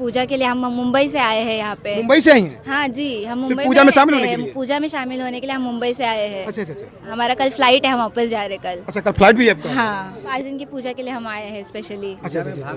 पूजा के लिए हम मुंबई से आए हैं यहाँ पे। मुंबई से आई हैं? हाँ जी, हम मुंबई पूजा में शामिल होने के लिए? पूजा में शामिल होने के लिए हम मुंबई से आए हैं। अच्छा अच्छा अच्छा। हमारा कल फ्लाइट है, हम वापस जा रहे कल। अच्छा, कल फ्लाइट भी है आपका? हाँ, 5 दिन की पूजा के लिए हम आए हैं स्पेशली। अच्छा अच्छा अच्छा।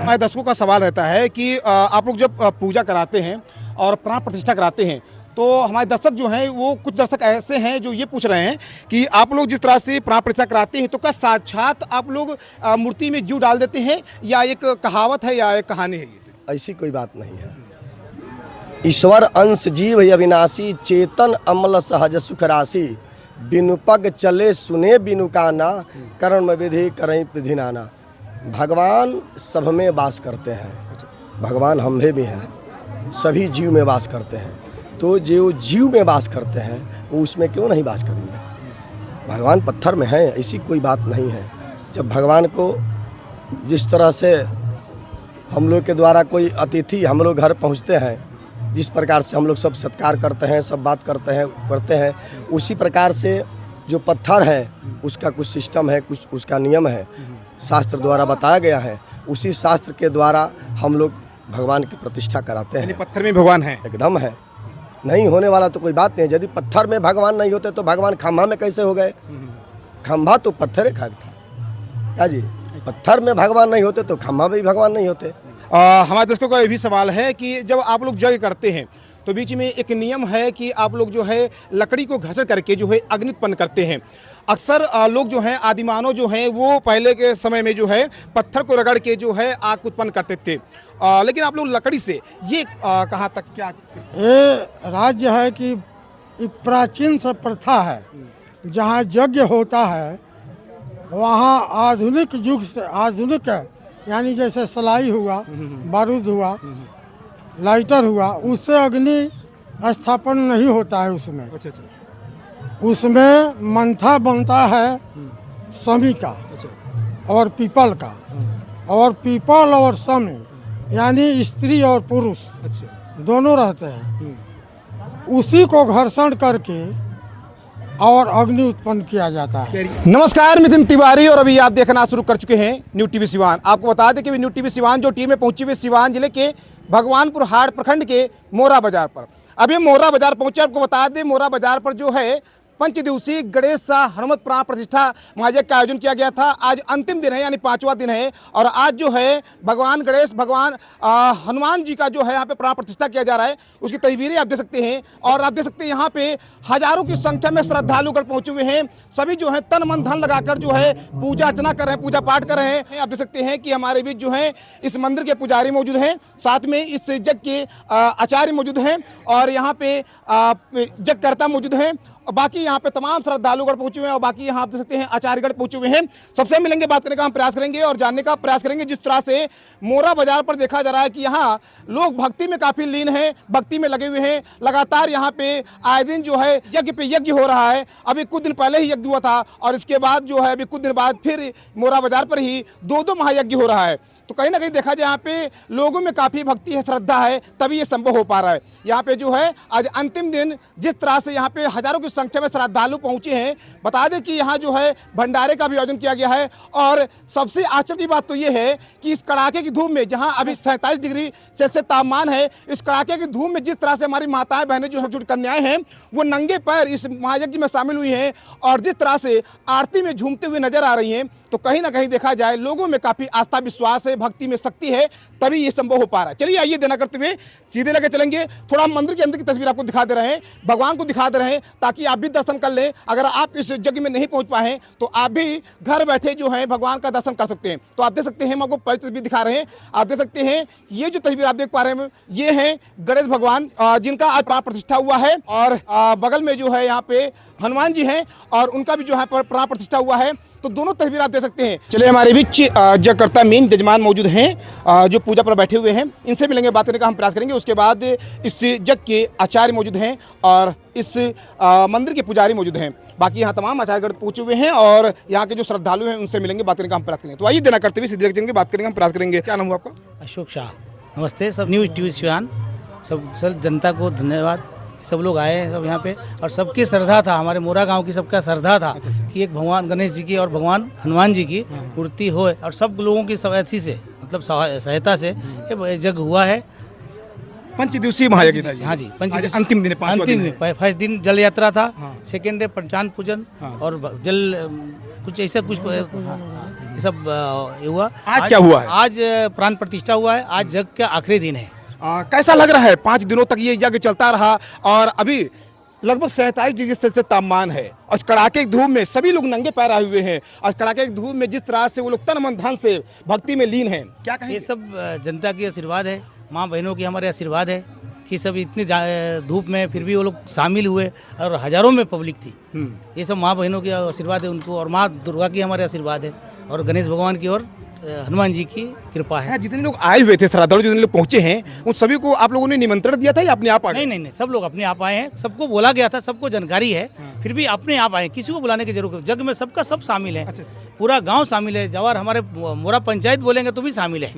हमारे दर्शकों का सवाल रहता है कि आप लोग जब पूजा कराते हैं और प्राण प्रतिष्ठा कराते हैं तो हमारे दर्शक जो हैं वो कुछ दर्शक ऐसे हैं जो ये पूछ रहे हैं कि आप लोग जिस तरह से प्राण प्रतिष्ठा कराते हैं तो क्या साक्षात आप लोग मूर्ति में जीव डाल देते हैं या एक कहावत है या एक कहानी है? ये ऐसी कोई बात नहीं है। ईश्वर अंश जीव अविनाशी, चेतन अमल सहज सुख राशि, बिनु पग चले सुने बिनु काना, कर्म विधि करें विधि नाना। भगवान सब में वास करते हैं, भगवान हम में भी हैं, सभी जीव में वास करते हैं। तो जो जीव में वास करते हैं वो उसमें क्यों नहीं वास करेंगे? भगवान पत्थर में हैं, ऐसी कोई बात नहीं है। जब भगवान को जिस तरह से हम लोग के द्वारा कोई अतिथि हम लोग घर पहुंचते हैं, जिस प्रकार से हम लोग सब सत्कार करते हैं, सब बात करते हैं, उसी प्रकार से जो पत्थर है उसका कुछ सिस्टम है, कुछ उसका नियम है, शास्त्र द्वारा बताया गया है। उसी शास्त्र के द्वारा हम लोग भगवान की प्रतिष्ठा कराते हैं। पत्थर में भगवान है? एकदम है, नहीं होने वाला तो कोई बात नहीं। यदि पत्थर में भगवान नहीं होते तो भगवान खंभा में कैसे हो गए? खंभा तो पत्थर था क्या जी? पत्थर में भगवान नहीं होते तो खंभा में भी भगवान नहीं होते। हमारे दर्शकों का ये भी सवाल है कि जब आप लोग यज्ञ करते हैं तो बीच में एक नियम है कि आप लोग जो है लकड़ी को घसर करके जो है अग्नि उत्पन्न करते हैं। अक्सर लोग जो हैं आदिमानव जो हैं वो पहले के समय में जो है पत्थर को रगड़ के जो है आग उत्पन्न करते थे, लेकिन आप लोग लकड़ी से ये कहाँ तक क्या? ये राज्य है कि प्राचीन से प्रथा है, जहाँ यज्ञ होता है वहाँ आधुनिक युग से आधुनिक यानी जैसे सलाई हुआ, बारूद हुआ, लाइटर हुआ, उससे अग्नि स्थापन नहीं होता है उसमें। अच्छा अच्छा। उसमें मंथा बनता है समी का और पीपल का, और पीपल और समी यानी स्त्री और पुरुष दोनों रहते हैं। उसी को घर्षण करके और अग्नि उत्पन्न किया जाता है। नमस्कार, नितिन तिवारी और अभी आप देखना शुरू कर चुके हैं न्यू टीवी सिवान। आपको बता दें कि न्यू टीवी सिवान जो टीम में पहुंची हुई सिवान जिले के भगवानपुर हाट प्रखंड के मोरा बाजार पर। अभी मोरा बाजार पहुंचे। आपको बता दें मोरा बाजार पर जो है पंचदिवसीय गणेश हनुमत प्राण प्रतिष्ठा महायज्ञ का आयोजन किया गया था। आज अंतिम दिन है यानी 5वां दिन है और आज जो है भगवान गणेश भगवान हनुमान जी का जो है यहाँ पे प्राण प्रतिष्ठा किया जा रहा है। उसकी तस्वीरें आप देख सकते हैं और आप देख सकते हैं यहाँ पे हजारों की संख्या में श्रद्धालुगण पहुंचे हुए हैं। सभी जो है तन मन धन लगाकर जो है पूजा अर्चना कर रहे हैं, पूजा पाठ कर रहे हैं। आप देख सकते हैं कि हमारे बीच जो है इस मंदिर के पुजारी मौजूद हैं, साथ में इस यज्ञ के आचार्य मौजूद हैं और यहाँ पे यज्ञकर्ता मौजूद हैं। बाकी यहाँ पे तमाम श्रद्धालुगण पहुंचे हुए हैं और बाकी यहाँ आप देख सकते हैं आचार्यगण पहुंचे हुए हैं। सबसे मिलेंगे, बात करने का हम प्रयास करेंगे और जानने का प्रयास करेंगे। जिस तरह से मोरा बाजार पर देखा जा रहा है कि यहाँ लोग भक्ति में काफ़ी लीन हैं, भक्ति में लगे हुए हैं। लगातार यहाँ पे आए दिन जो है यज्ञ पे यज्ञ हो रहा है। अभी कुछ दिन पहले ही यज्ञ हुआ था और इसके बाद जो है अभी कुछ दिन बाद फिर मोरा बाजार पर ही 2 महायज्ञ हो रहा है। तो कहीं ना कहीं देखा जाए यहाँ पे लोगों में काफ़ी भक्ति है, श्रद्धा है, तभी ये संभव हो पा रहा है। यहाँ पे जो है आज अंतिम दिन जिस तरह से यहाँ पे हजारों की संख्या में श्रद्धालु पहुँचे हैं। बता दें कि यहाँ जो है भंडारे का भी आयोजन किया गया है और सबसे आश्चर्य की बात तो ये है कि इस कड़ाके की धूप में जहाँ अभी 47 डिग्री सेल्सियस तापमान है, इस कड़ाके की धूप में जिस तरह से हमारी माताएं बहनें जो छोटी कन्याएं हैं वो नंगे पैर इस महायज्ञ में शामिल हुई हैं और जिस तरह से आरती में झूमते हुए नजर आ रही हैं, तो कहीं ना कहीं देखा जाए लोगों में काफ़ी आस्था विश्वास है, भक्ति में शक्ति है, तभी ये संभव हो पा रहा है। चलिए आइए देना करते हुए सीधे लेके चलेंगे। थोड़ा मंदिर के अंदर की तस्वीर आपको दिखा दे रहे हैं, भगवान को दिखा दे रहे हैं ताकि आप भी दर्शन कर लें। अगर आप इस जगह में नहीं पहुंच पाए तो आप भी घर बैठे जो है भगवान का दर्शन कर सकते हैं। तो आप देख सकते हैं, हम आपको पहली तस्वीर दिखा रहे हैं। आप देख सकते हैं ये जो तस्वीर आप देख पा रहे हैं ये है गणेश भगवान जिनका आज प्राण प्रतिष्ठा हुआ है और बगल में जो है यहाँ पे हनुमान जी हैं और उनका भी जो है प्राण प्रतिष्ठा हुआ है। तो दोनों तस्वीर आप देख सकते हैं। चलिए हमारे बीच जगकर्ता मेन जजमान मौजूद हैं जो पूजा पर बैठे हुए हैं, इनसे मिलेंगे, बात करने का हम प्रयास करेंगे। उसके बाद इस जग के आचार्य मौजूद हैं और इस मंदिर के पुजारी मौजूद हैं। बाकी यहाँ तमाम आचार्यगण पहुंचे हुए हैं और यहाँ के जो श्रद्धालु हैं उनसे मिलेंगे, बात करने का हम प्रयास करेंगे। तो आइए देना करते हुए सीधे चलेंगे, बात करेंगे, हम प्रयास करेंगे। क्या नाम हुआ आपका? अशोक शाह। नमस्ते सब न्यूज़ टीवी सिवान, सब जनता को धन्यवाद। सब लोग आए हैं सब यहाँ पे और सबकी श्रद्धा था, हमारे मोरा गांव की सबका श्रद्धा था कि एक भगवान गणेश जी की और भगवान हनुमान जी की मूर्ति हो, और सब लोगों की अथी से मतलब सहायता से ये जग हुआ है। पंचदिवसीय महायज्ञ था। हाँ जी, पंचदिवसीय अंतिम दिन, अंतिम दिन। फर्स्ट दिन जल यात्रा था, सेकेंड डे पंचांग पूजन और जल कुछ ऐसा कुछ ये सब हुआ। आज क्या हुआ है? आज प्राण प्रतिष्ठा हुआ है। आज जग का आखिरी दिन है। कैसा लग रहा है? 5 दिनों तक ये यज्ञ चलता रहा और अभी लगभग 47 डिग्री सेल्सियस तापमान है और कड़ाके की धूप में सभी लोग नंगे पैर आए हुए हैं और कड़ाके की धूप में जिस तरह से वो लोग तन मन धन से भक्ति में लीन हैं, क्या कहेंगे? ये सब जनता की आशीर्वाद है, माँ बहनों की हमारे आशीर्वाद है कि सब इतनी धूप में फिर भी वो लोग शामिल हुए और हजारों में पब्लिक थी। ये सब माँ बहनों की आशीर्वाद है उनको, और माँ दुर्गा की हमारे आशीर्वाद है, और गणेश भगवान की और हनुमान जी की कृपा है। जितने लोग आए हुए थे श्रद्धालु, जितने लोग पहुंचे हैं, उन सभी को आप लोगों ने निमंत्रण दिया था या अपने आप आ गए? नहीं, सब लोग अपने आप आए हैं। सबको बोला गया था, सबको जानकारी है, फिर भी अपने आप आए, किसी को बुलाने की जरूरत। जग में सबका सब शामिल है। पूरा गांव शामिल है। जवार हमारे मोरा पंचायत बोलेंगे तो भी शामिल है।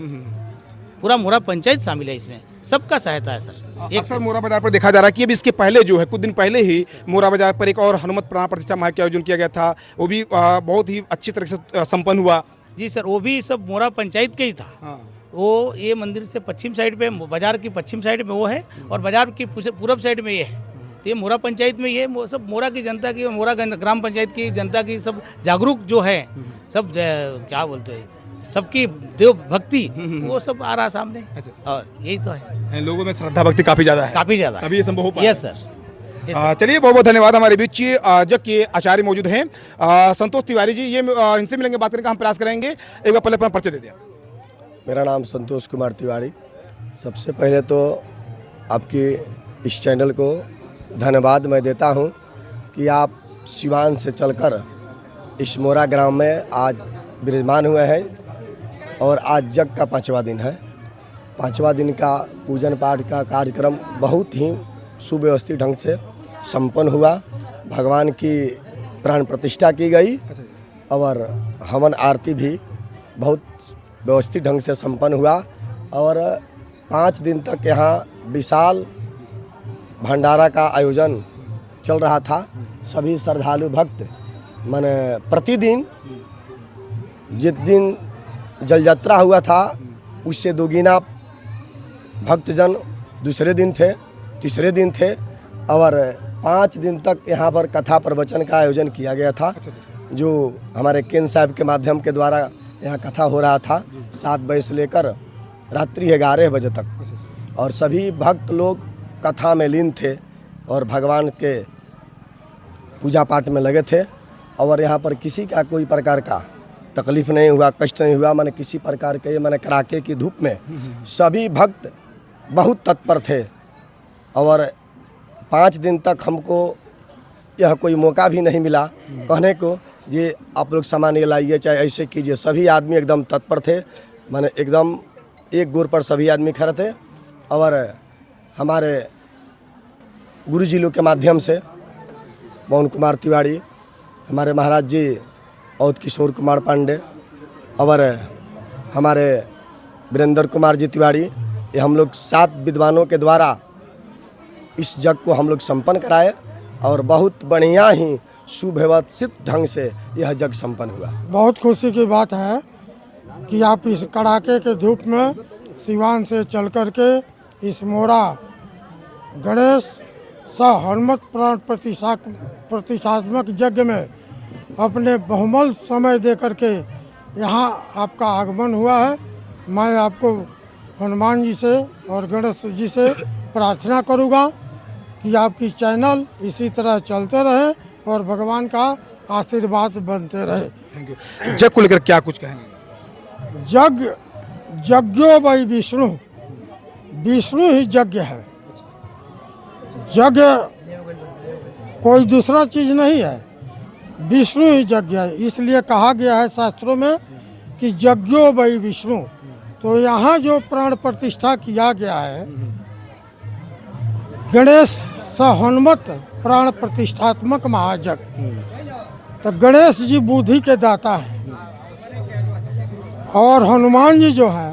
पूरा मोरा पंचायत शामिल है इसमें, सबका सहायता है सर। अक्सर मोरा बाजार पर देखा जा रहा है कि अब इसके पहले जो है कुछ दिन पहले ही मोरा बाजार पर एक और हनुमत प्राण प्रतिष्ठा महायज्ञ का आयोजन किया गया था, वो भी बहुत ही अच्छी तरह से संपन्न हुआ। जी सर, वो भी सब मोरा पंचायत के ही था। वो ये मंदिर से पश्चिम साइड पे, बाजार की पश्चिम साइड में वो है और बाजार की पूरब साइड में ये है। तो ये मोरा पंचायत में ये सब मोरा की जनता की, मोरा ग्राम पंचायत की जनता की सब जागरूक जो है, सब क्या बोलते हैं, सबकी देव भक्ति वो सब आ रहा सामने। और यही तो है, लोगों में श्रद्धा भक्ति काफी ज्यादा है, काफी ज्यादा, अभी ये संभव हो पाया। Yes sir. चलिए बहुत बहुत धन्यवाद। हमारे बीच जग के आचार्य मौजूद हैं संतोष तिवारी जी, ये इनसे मिलेंगे, बात करने का हम प्रयास करेंगे। एक बार पहले अपना परिचय दे दिया। मेरा नाम संतोष कुमार तिवारी। सबसे पहले तो आपके इस चैनल को धन्यवाद मैं देता हूं कि आप सिवान से चलकर इस मोरा ग्राम में आज विराजमान हुए हैं और आज जग का 5वां दिन है। 5वां दिन का पूजन पाठ का कार्यक्रम बहुत ही सुव्यवस्थित ढंग से संपन्न हुआ। भगवान की प्राण प्रतिष्ठा की गई और हवन आरती भी बहुत व्यवस्थित ढंग से संपन्न हुआ और 5 दिन तक यहाँ विशाल भंडारा का आयोजन चल रहा था। सभी श्रद्धालु भक्त माने प्रतिदिन जिस दिन जल यात्रा हुआ था उससे दोगुना भक्तजन दूसरे दिन थे, तीसरे दिन थे और 5 दिन तक यहाँ पर कथा प्रवचन का आयोजन किया गया था, जो हमारे केंद्र साहब के माध्यम के द्वारा यहाँ कथा हो रहा था 7 बजे से लेकर रात्रि 11 बजे तक। और सभी भक्त लोग कथा में लीन थे और भगवान के पूजा पाठ में लगे थे और यहाँ पर किसी का कोई प्रकार का तकलीफ़ नहीं हुआ, कष्ट नहीं हुआ। मैंने किसी प्रकार के मैंने कड़ाके की धूप में सभी भक्त बहुत तत्पर थे और 5 दिन तक हमको यह कोई मौका भी नहीं मिला कहने को ये आप लोग सामान ये लाइए चाहे ऐसे कीजिए। सभी आदमी एकदम तत्पर थे, माने एकदम एक गोर पर सभी आदमी खड़े थे। और हमारे गुरुजी लोग के माध्यम से पवन कुमार तिवारी, हमारे महाराज जी और किशोर कुमार पांडे और हमारे वीरेंद्र कुमार जी तिवारी, ये हम लोग 7 विद्वानों के द्वारा इस जग को हम लोग संपन्न कराए और बहुत बढ़िया ही सुव्यवस्थित ढंग से यह जग संपन्न हुआ। बहुत खुशी की बात है कि आप इस कड़ाके के धूप में सिवान से चल कर के इस मोरा गणेश सह हनुमत प्राण प्रतिष्ठात्मक यज्ञ में अपने बहुमूल्य समय दे करके यहाँ आपका आगमन हुआ है। मैं आपको हनुमान जी से और गणेश जी से प्रार्थना करूँगा कि आपकी चैनल इसी तरह चलते रहे और भगवान का आशीर्वाद बनते रहे। जग को लेकर क्या कुछ कहेंगे? यज्ञो वै विष्णु, विष्णु ही यज्ञ है। यज्ञ कोई दूसरा चीज नहीं है, विष्णु ही यज्ञ है। इसलिए कहा गया है शास्त्रों में कि यज्ञो वै विष्णु। तो यहाँ जो प्राण प्रतिष्ठा किया गया है, गणेश स हनुमत प्राण प्रतिष्ठात्मक महायज्ञ। तो गणेश जी बुद्धि के दाता है और हनुमान जी जो है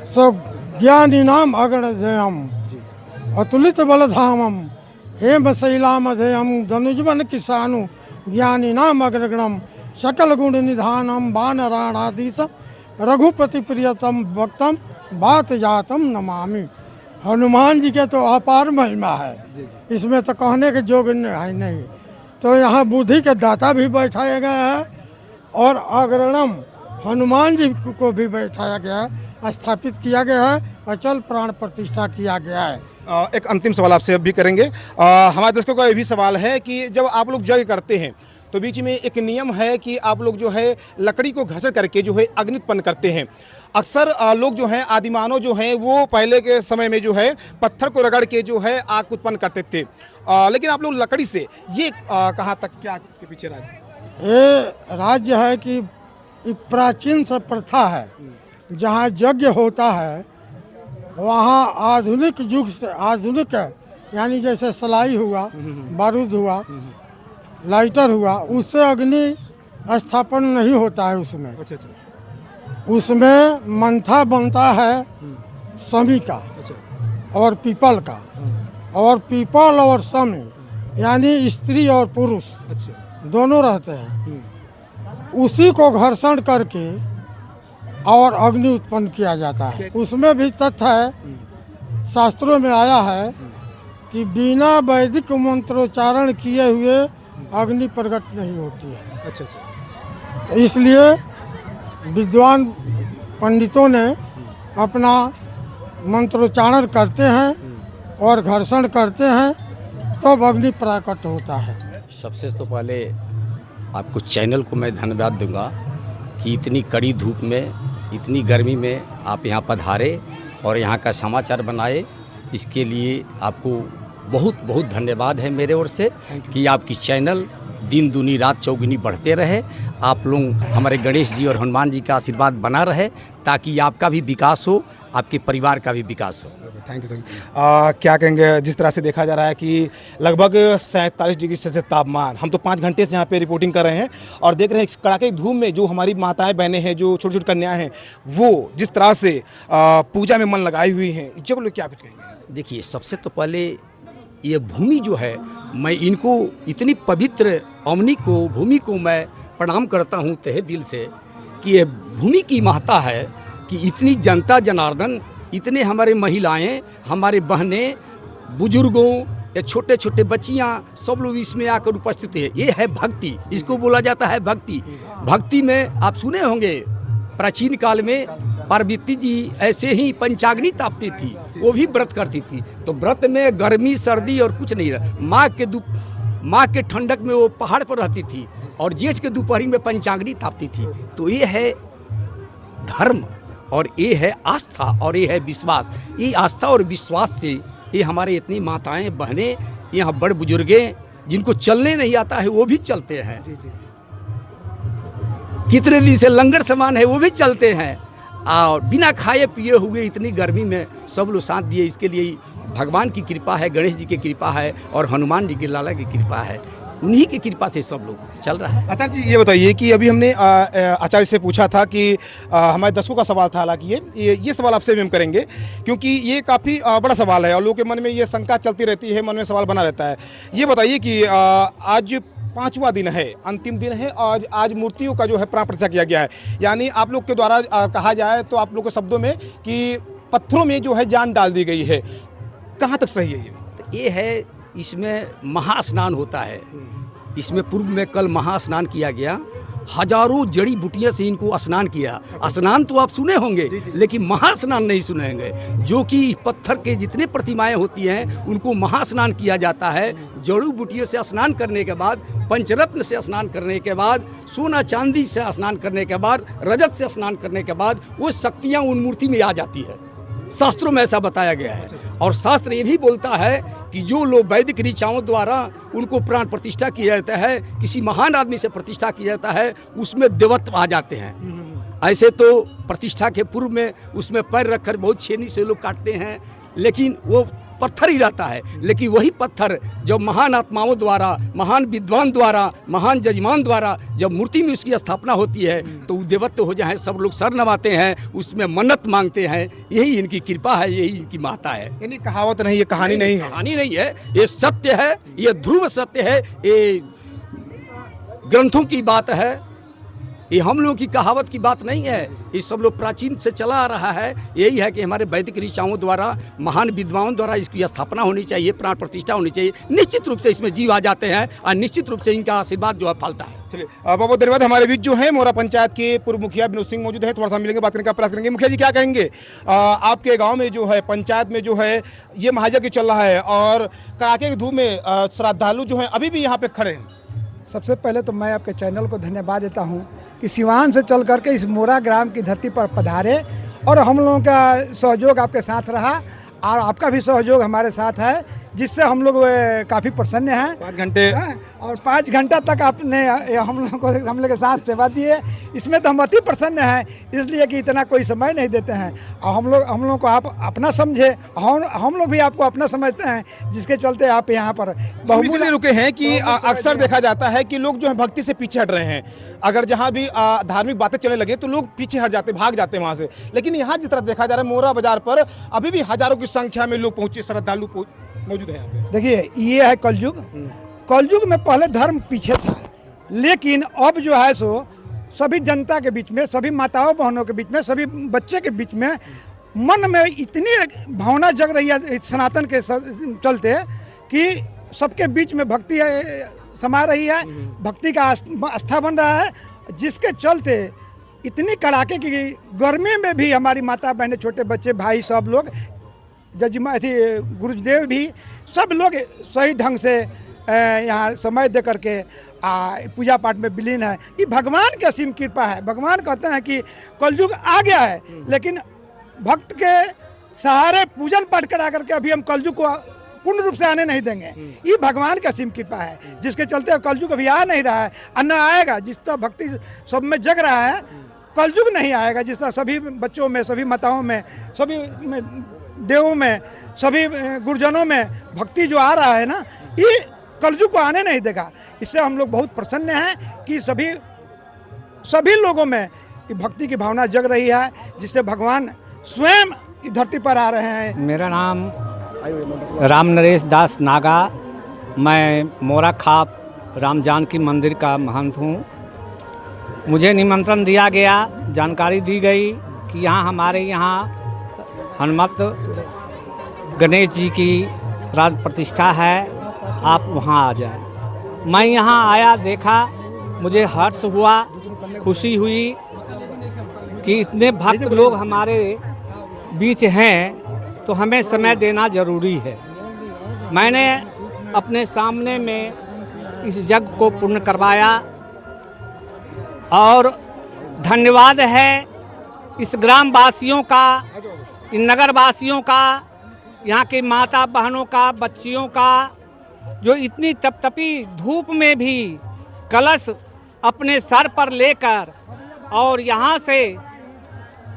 सो ज्ञानी नाम अगणधेयम अतुलित बलधामम हेम शैलामधेयम धनुजवन किसानु ज्ञानी नाम अग्रगणम सकल गुण निधानम वानराणाधीश रघुपति प्रियतम भक्तम बात जातम नमामि। हनुमान जी के तो अपार महिमा है, इसमें तो कहने के जोग है नहीं। तो यहाँ बुद्धि के दाता भी बैठाया गया है और अग्रणम हनुमान जी को भी बैठाया गया है, स्थापित किया गया है, अचल प्राण प्रतिष्ठा किया गया है। एक अंतिम सवाल आपसे अब भी करेंगे। हमारे दर्शकों का ये भी सवाल है कि जब आप लोग यज्ञ करते हैं तो बीच में एक नियम है कि आप लोग जो है लकड़ी को घर्षण करके जो है अग्नि उत्पन्न करते हैं। अक्सर लोग जो हैं आदिमानव जो हैं वो पहले के समय में जो है पत्थर को रगड़ के जो है आग उत्पन्न करते थे, लेकिन आप लोग लकड़ी से, ये कहाँ तक, क्या इसके पीछे राज? ये राज्य है कि प्राचीन से प्रथा है, जहाँ यज्ञ होता है वहाँ आधुनिक युग से आधुनिक यानी जैसे सलाई हुआ, बारूद हुआ, लाइटर हुआ, उससे अग्नि स्थापन नहीं होता है उसमें। अच्छा अच्छा। उसमें मंथा बनता है समी का और पीपल का, और पीपल और समी यानी स्त्री और पुरुष दोनों रहते हैं। उसी को घर्षण करके और अग्नि उत्पन्न किया जाता है। उसमें भी तथ्य है, शास्त्रों में आया है कि बिना वैदिक मंत्रोच्चारण किए हुए अग्नि प्रकट नहीं होती है। अच्छा अच्छा। तो इसलिए विद्वान पंडितों ने अपना मंत्रोच्चारण करते हैं और घर्षण करते हैं, तब अग्नि प्रकट होता है। सबसे तो पहले आपको चैनल को मैं धन्यवाद दूंगा कि इतनी कड़ी धूप में, इतनी गर्मी में आप यहाँ पधारे और यहाँ का समाचार बनाए, इसके लिए आपको बहुत बहुत धन्यवाद है मेरे ओर से कि आपकी चैनल दिन दुनी रात चौगुनी बढ़ते रहे। आप लोग हमारे गणेश जी और हनुमान जी का आशीर्वाद बना रहे ताकि आपका भी विकास हो, आपके परिवार का भी विकास हो। Thank you. क्या कहेंगे, जिस तरह से देखा जा रहा है कि लगभग 47 डिग्री सेल्सियस तापमान, हम तो 5 घंटे से यहाँ पे रिपोर्टिंग कर रहे हैं और देख रहे हैं कड़ाके की धूप में जो हमारी माताएं बहनें हैं, जो छोटी छोटी कन्याएं हैं, वो जिस तरह से पूजा में मन लगाई हुई हैं, इस जगह क्या कुछ कहेंगे? देखिए, सबसे तो पहले ये भूमि जो है, मैं इनको इतनी पवित्र अवनी को, भूमि को मैं प्रणाम करता हूँ तहे दिल से कि ये भूमि की महत्ता है कि इतनी जनता जनार्दन, इतने हमारे महिलाएं, हमारे बहनें, बुजुर्गों, ये छोटे छोटे बच्चियाँ, सब लोग इसमें आकर उपस्थित है। ये है भक्ति, इसको बोला जाता है भक्ति। भक्ति में आप सुने होंगे प्राचीन काल में पार्वती जी ऐसे ही पंचाग्नि तापती थी, वो भी व्रत करती थी। तो व्रत में गर्मी सर्दी और कुछ नहीं रहा। माँ के ठंडक में वो पहाड़ पर रहती थी और जेठ के दोपहरी में पंचाग्नि तापती थी। तो ये है धर्म और ये है आस्था और ये है विश्वास। ये आस्था और विश्वास से ये हमारे इतनी माताएं बहनें, यहाँ बड़ बुजुर्गें जिनको चलने नहीं आता है वो भी चलते हैं। कितने दिन से लंगर समान है वो भी चलते हैं और बिना खाए पिए हुए इतनी गर्मी में सब लोग साथ दिए। इसके लिए भगवान की कृपा है, गणेश जी की कृपा है और हनुमान जी की लाला की कृपा है। उन्हीं की कृपा से सब लोग चल रहा है। आचार्य जी, ये बताइए कि अभी हमने आचार्य से पूछा था कि हमारे दर्शकों का सवाल था, हालांकि ये सवाल आपसे भी हम करेंगे क्योंकि ये काफ़ी बड़ा सवाल है और लोगों के मन में ये शंका चलती रहती है, मन में सवाल बना रहता है। ये बताइए कि आज 5वां दिन है, अंतिम दिन है, आज मूर्तियों का जो है प्राण प्रतिष्ठा किया गया है। यानी आप लोग के द्वारा कहा जाए तो आप लोग के शब्दों में कि पत्थरों में जो है जान डाल दी गई है, कहाँ तक सही है ये है, इसमें महास्नान होता है। इसमें पूर्व में कल महास्नान किया गया, हजारों जड़ी बूटियों से इनको स्नान किया। स्नान तो आप सुने होंगे लेकिन महास्नान नहीं सुने होंगे। जो कि पत्थर के जितने प्रतिमाएं होती हैं उनको महास्नान किया जाता है। जड़ी बूटियों से स्नान करने के बाद, पंचरत्न से स्नान करने के बाद, सोना चांदी से स्नान करने के बाद, रजत से स्नान करने के बाद वो शक्तियाँ उन मूर्ति में आ जाती है। शास्त्रों में ऐसा बताया गया है और शास्त्र ये भी बोलता है कि जो लोग वैदिक ऋचाओं द्वारा उनको प्राण प्रतिष्ठा किया जाता है, किसी महान आदमी से प्रतिष्ठा किया जाता है, उसमें देवत्व आ जाते हैं। ऐसे तो प्रतिष्ठा के पूर्व में उसमें पैर रखकर बहुत छेनी से लोग काटते हैं, लेकिन वो पत्थर ही रहता है। लेकिन वही पत्थर जब महान आत्माओं द्वारा, महान विद्वान द्वारा, महान जजमान द्वारा जब मूर्ति में उसकी स्थापना होती है तो वो देवत्व हो जाए, सब लोग सर नवाते हैं, उसमें मन्नत मांगते हैं। यही इनकी कृपा है, यही इनकी माता है। यानी कहावत नहीं है, कहानी नहीं है, कहानी नहीं है, ये सत्य है, ये ध्रुव सत्य है, ये ग्रंथों की बात है, ये हम लोगों की कहावत की बात नहीं है। ये सब लोग प्राचीन से चला आ रहा है। यही है कि हमारे वैदिक ऋचाओं द्वारा, महान विद्वानों द्वारा इसकी स्थापना होनी चाहिए, प्राण प्रतिष्ठा होनी चाहिए। निश्चित रूप से इसमें जीव आ जाते हैं और निश्चित रूप से इनका आशीर्वाद जो है फलता है। चलिए बहुत देर बाद हमारे बीच जो है मोरा पंचायत के पूर्व मुखिया विनोद सिंह मौजूद है, थोड़ा सा मिलेंगे, बात करने का प्रयास करेंगे। मुखिया जी क्या कहेंगे, आपके गाँव में जो है, पंचायत में जो है ये महायज्ञ चल रहा है और कड़ाके की धूप में श्रद्धालु जो है अभी भी यहाँ पे खड़े हैं। सबसे पहले तो मैं आपके चैनल को धन्यवाद देता हूं कि सिवान से चल करके इस मोरा ग्राम की धरती पर पधारे और हम लोगों का सहयोग आपके साथ रहा और आपका भी सहयोग हमारे साथ है, जिससे हम लोग काफ़ी प्रसन्न हैं। 5 घंटे और 5 घंटा तक आपने हम लोग के साथ सेवा दी है, इसमें तो हम अति प्रसन्न हैं, इसलिए कि इतना कोई समय नहीं देते हैं और हम लोग को आप अपना समझे, हम लोग भी आपको अपना समझते हैं, जिसके चलते आप यहाँ पर इसलिए रुके हैं कि अक्सर देखा जाता है कि लोग जो है भक्ति से पीछे हट रहे हैं। अगर जहाँ भी धार्मिक बातें चलने लगे तो लोग पीछे हट जाते, भाग जाते हैं वहाँ से। लेकिन यहाँ जिस तरह देखा जा रहा है मोरा बाजार पर अभी भी हजारों की संख्या में लोग पहुँचे, श्रद्धालु मौजूद है यहाँ पे। देखिए ये है कलयुग। कलयुग में पहले धर्म पीछे था, लेकिन अब जो है सो सभी जनता के बीच में, सभी माताओं बहनों के बीच में, सभी बच्चे के बीच में मन में इतनी भावना जग रही है सनातन के चलते कि सबके बीच में भक्ति समा रही है, भक्ति का आस्था बन रहा है, जिसके चलते इतनी कड़ाके की गर्मी में भी हमारी माता बहनें, छोटे बच्चे, भाई, सब लोग, गुरुदेव भी, सब लोग सही ढंग से यहाँ समय दे करके पूजा पाठ में विलीन है। ये भगवान की असीम कृपा है। भगवान कहते हैं कि कलयुग आ गया है, लेकिन भक्त के सहारे पूजन पाठ करा करके अभी हम कलयुग को पूर्ण रूप से आने नहीं देंगे। ये भगवान की असीम कृपा है, जिसके चलते कलयुग अभी आ नहीं रहा है, अन्ना आएगा। जिस तरह भक्ति सब में जग रहा है, कलयुग नहीं आएगा। जिस तरह सभी बच्चों में, सभी माताओं में, सभी देवों में, सभी गुरुजनों में भक्ति जो आ रहा है ना, ये कलयुग को आने नहीं देगा। इससे हम लोग बहुत प्रसन्न हैं कि सभी लोगों में भक्ति की भावना जग रही है, जिससे भगवान स्वयं धरती पर आ रहे हैं। मेरा नाम राम नरेश दास नागा, मैं मोरा खाप राम जानकी मंदिर का महंत हूँ। मुझे निमंत्रण दिया गया, जानकारी दी गई कि यहाँ हमारे यहाँ हनुमत गणेश जी की प्राण प्रतिष्ठा है, आप वहाँ आ जाए। मैं यहाँ आया, देखा, मुझे हर्ष हुआ, खुशी हुई कि इतने भक्त लोग हमारे बीच हैं, तो हमें समय देना जरूरी है। मैंने अपने सामने में इस यज्ञ को पूर्ण करवाया और धन्यवाद है इस ग्राम वासियों का, इन नगर वासियों का, यहाँ के माता बहनों का, बच्चियों का, जो इतनी तपतपी धूप में भी कलश अपने सर पर लेकर और यहाँ से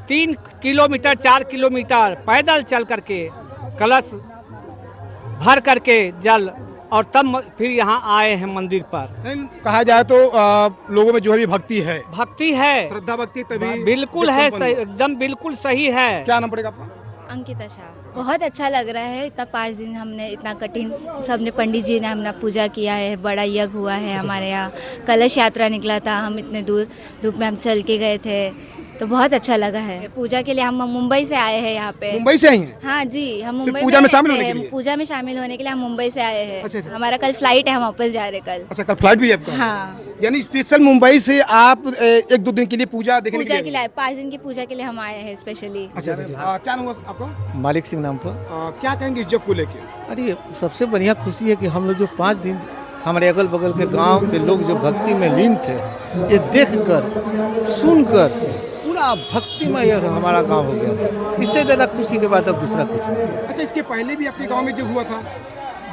3 किलोमीटर 4 किलोमीटर पैदल चल करके कलश भर करके जल और तब फिर यहाँ आए हैं मंदिर पर। कहा जाए तो लोगों में जो है भक्ति है, भक्ति है, श्रद्धा भक्ति तभी बिल्कुल है, सही, एकदम बिल्कुल सही है। क्या नाम पड़ेगा आपका? अंकिता शाह। बहुत अच्छा लग रहा है। इतना 5 दिन हमने इतना कठिन, सबने पंडित जी ने हमने पूजा किया है, बड़ा यज्ञ हुआ है हमारे यहाँ, कलश यात्रा निकला था, हम इतने दूर धूप में हम चल के गए थे, तो बहुत अच्छा लगा है। पूजा के लिए हम मुंबई से आए हैं यहाँ पे। मुंबई से आई हैं? हाँ जी, हम मुंबई पूजा में शामिल होने के लिए? पूजा में शामिल होने के लिए हम मुंबई से आए हैं। अच्छा, अच्छा। हमारा कल फ्लाइट है, हम वापस जा रहे कल। अच्छा, कल फ्लाइट भी है आपका? हाँ, यानी स्पेशल मुंबई से आप 1-2 दिन के लिए पूजा देखने पूजा के लिए 5 दिन की पूजा के लिए हम आए हैं स्पेशली। अच्छा, क्या नाम हुआ आपका? मालिक सिंह नाम पर। क्या कहेंगे इस जग को लेके? अरे सबसे बढ़िया खुशी है कि हम लोग जो 5 दिन हमारे अगल बगल के गांव के लोग जो भक्ति में लीन थे, ये देखकर, सुनकर पूरा भक्तिमय हमारा गांव हो गया था। इससे ज़्यादा खुशी के बाद अब दूसरा कुछ नहीं। अच्छा, इसके पहले भी आपके गांव में जो हुआ था?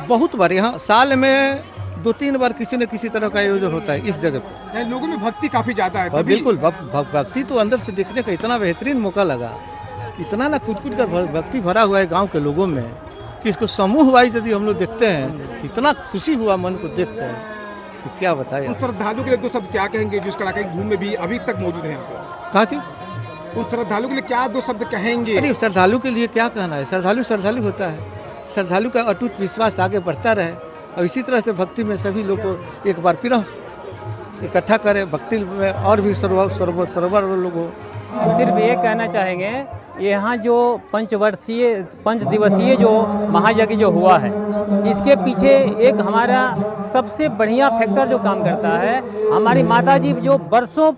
बहुत बार यहाँ साल में 2-3 बार किसी न किसी तरह का आयोजन होता है इस जगह पर। यानी लोगों में भक्ति काफी ज्यादा है और तभी- बिल्कुल भक्ति तो अंदर से देखने का इतना बेहतरीन मौका लगा, इतना ना कुछ का भक्ति भरा हुआ है गांव के लोगों में कि इसको समूह वाइज यदि हम लोग देखते हैं तो इतना खुशी हुआ मन को देख कर कि क्या बताएं। उन श्रद्धालुओं के लिए तो सब क्या कहेंगे जो इस कड़ाके की धूम में भी अभी तक मौजूद है यहाँ पे? कहा चीज? उन श्रद्धालुओं के लिए क्या 2 शब्द कहेंगे? अरे श्रद्धालु के लिए क्या कहना है, श्रद्धालु होता है, श्रद्धालु का अटूट विश्वास आगे बढ़ता रहे और इसी तरह से भक्ति में सभी लोग को एक बार फिर इकट्ठा करें, भक्ति में और भी सरोवर लोग हो। सिर्फ ये कहना चाहेंगे, यहाँ जो 5 दिवसीय जो महायज्ञ जो हुआ है, इसके पीछे एक हमारा सबसे बढ़िया फैक्टर जो काम करता है, हमारी माताजी जो बरसों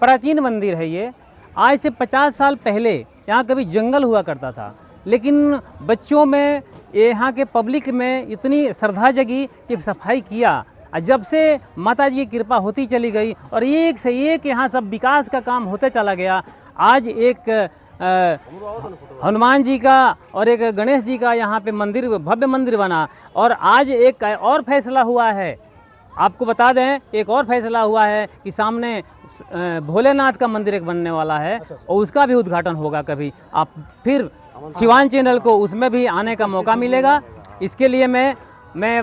प्राचीन मंदिर है ये, आज से 50 साल पहले यहाँ कभी जंगल हुआ करता था, लेकिन बच्चों में यहाँ के पब्लिक में इतनी श्रद्धा जगी कि सफाई किया। जब से माताजी की कृपा होती चली गई और एक से एक यहाँ सब विकास का काम होते चला गया। आज एक हनुमान जी का और एक गणेश जी का यहाँ पे मंदिर, भव्य मंदिर बना। और आज एक और फैसला हुआ है, आपको बता दें, एक और फैसला हुआ है कि सामने भोलेनाथ का मंदिर एक बनने वाला है और उसका भी उद्घाटन होगा कभी। आप फिर सिवान चैनल को उसमें भी आने का मौका मिलेगा। इसके लिए मैं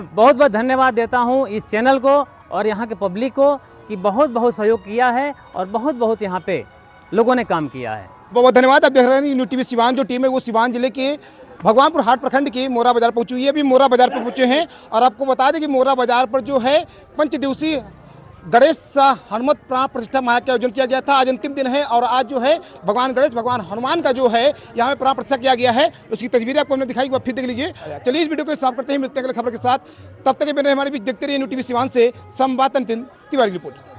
बहुत बहुत धन्यवाद देता हूँ इस चैनल को और यहाँ के पब्लिक को कि बहुत सहयोग किया है और बहुत यहाँ पे लोगों ने काम किया है। बहुत धन्यवाद। आप देख रहे हैं न्यू टीवी सिवान जो टीम है वो सिवान जिले के भगवानपुर हाट प्रखंड के मोरा बाजार पहुंची हुई है। अभी मोरा बाजार पर पहुंचे हैं और आपको बता दें कि मोरा बाजार पर जो है 5 दिवसीय गणेश हनुमत प्राण प्रतिष्ठा महा का आयोजन किया गया था। आज अंतिम दिन है और आज जो है भगवान गणेश, भगवान हनुमान का जो है यहाँ पे प्राण प्रतिष्ठा किया गया है। उसकी तस्वीरें आपको हमने दिखाई, फिर देख लीजिए। चलिए इस वीडियो को समाप्त करते हैं, मिलते हैं अगले खबर के साथ। तब तक हमारे बीच देखते रहिए न्यू टीवी सिवान से संवाददाता नितिन तिवारी की रिपोर्ट।